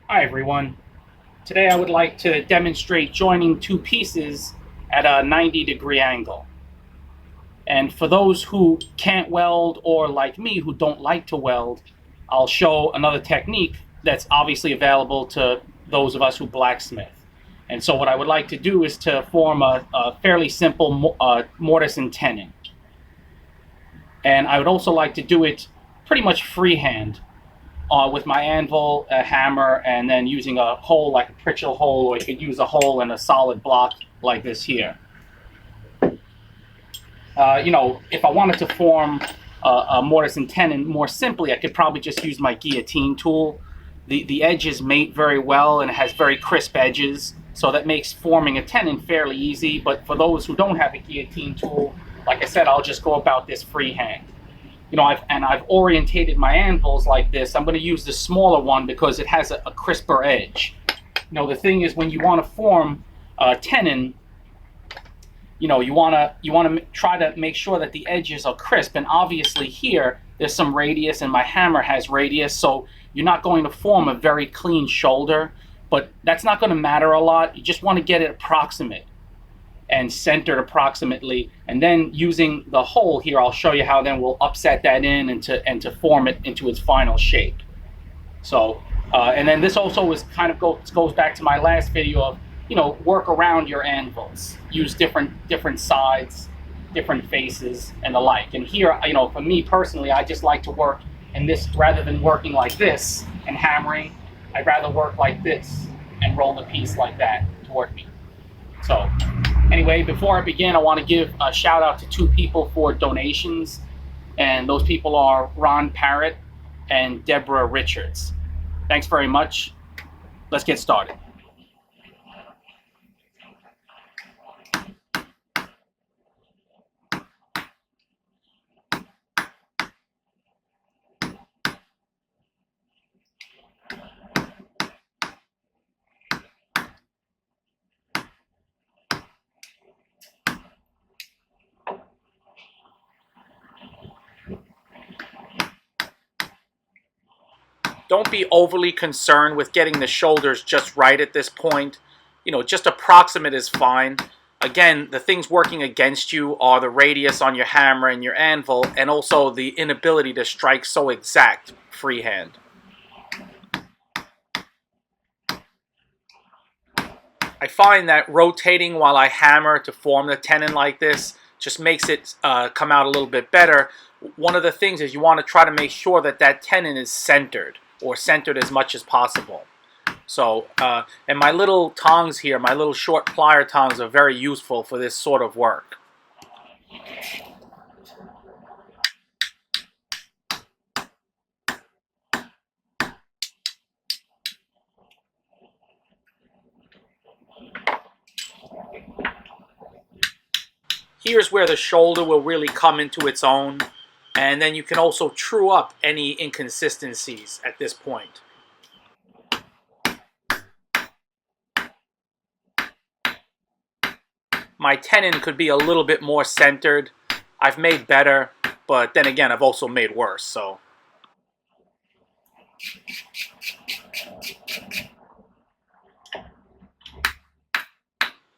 Hi everyone. Today I would like to demonstrate joining two pieces at a 90-degree angle. And for those who can't weld or like me who don't like to weld, I'll show another technique that's obviously available to those of us who blacksmith. And so what I would like to do is to form a fairly simple mortise and tenon. And I would also like to do it pretty much freehand with my anvil, a hammer, and then using a hole like a Pritchell hole, or you could use a hole in a solid block like this here. If I wanted to form a mortise and tenon more simply, I could probably just use my guillotine tool. The edges mate very well and it has very crisp edges, so that makes forming a tenon fairly easy. But for those who don't have a guillotine tool, like I said, I'll just go about this freehand. I've orientated my anvils like this. I'm going to use the smaller one because it has a crisper edge. The thing is, when you want to form a tenon, you want to try to make sure that the edges are crisp. And obviously here, there's some radius, and my hammer has radius, so you're not going to form a very clean shoulder. But that's not going to matter a lot. You just want to get it approximate and centered approximately, and then using the hole here, I'll show you how then we'll upset that in and to form it into its final shape. So and then this also is kind of goes back to my last video of work around your anvils, use different sides, different faces, and the like. And here, for me personally, I just like to work in this rather than working like this and hammering. I'd rather work like this and roll the piece like that toward me. So anyway, before I begin, I want to give a shout out to two people for donations, and those people are Ron Parrott and Deborah Richards. Thanks very much. Let's get started. Don't be overly concerned with getting the shoulders just right at this point. Just approximate is fine. Again, the things working against you are the radius on your hammer and your anvil, and also the inability to strike so exact freehand. I find that rotating while I hammer to form the tenon like this just makes it come out a little bit better. One of the things is you want to try to make sure that that tenon is centered, or centered as much as possible. So, and my little tongs here, my little short plier tongs, are very useful for this sort of work. Here's where the shoulder will really come into its own, and then you can also true up any inconsistencies at this point. My tenon could be a little bit more centered. I've made better, but then again, I've also made worse, so.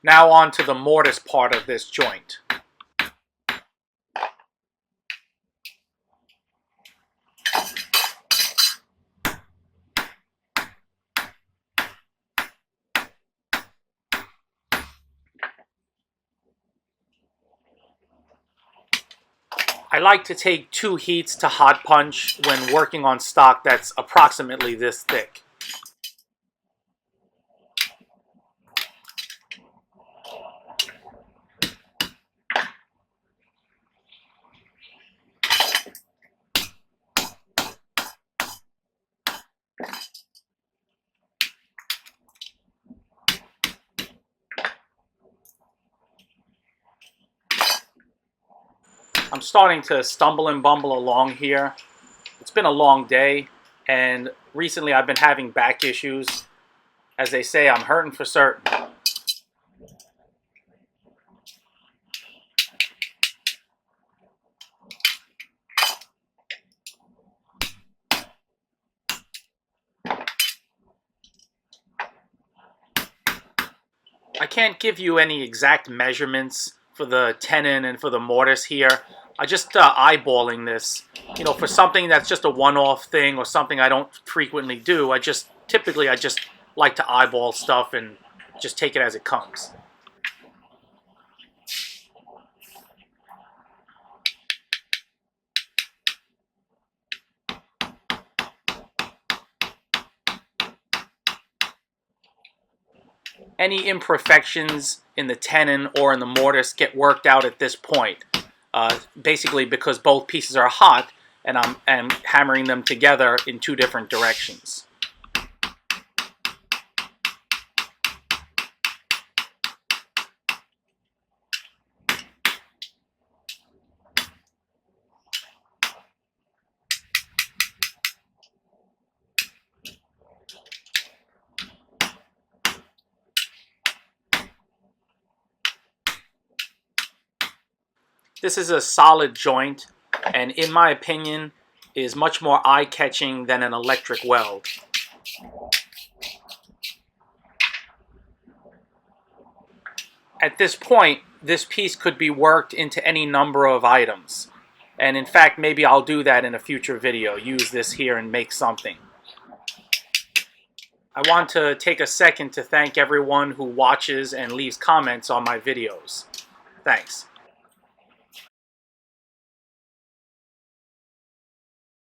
Now on to the mortise part of this joint. I like to take 2 heats to hot punch when working on stock that's approximately this thick. I'm starting to stumble and bumble along here. It's been a long day, and recently I've been having back issues. As they say, I'm hurting for certain. can't give you any exact measurements for the tenon and for the mortise here. I just eyeballing this. You know, for something that's just a one-off thing or something I don't frequently do, I just like to eyeball stuff and just take it as it comes. Any imperfections in the tenon or in the mortise get worked out at this point. Basically because both pieces are hot and I'm hammering them together in two different directions. This is a solid joint, and in my opinion, is much more eye-catching than an electric weld. At this point, this piece could be worked into any number of items. And in fact, maybe I'll do that in a future video, use this here and make something. I want to take a second to thank everyone who watches and leaves comments on my videos. Thanks.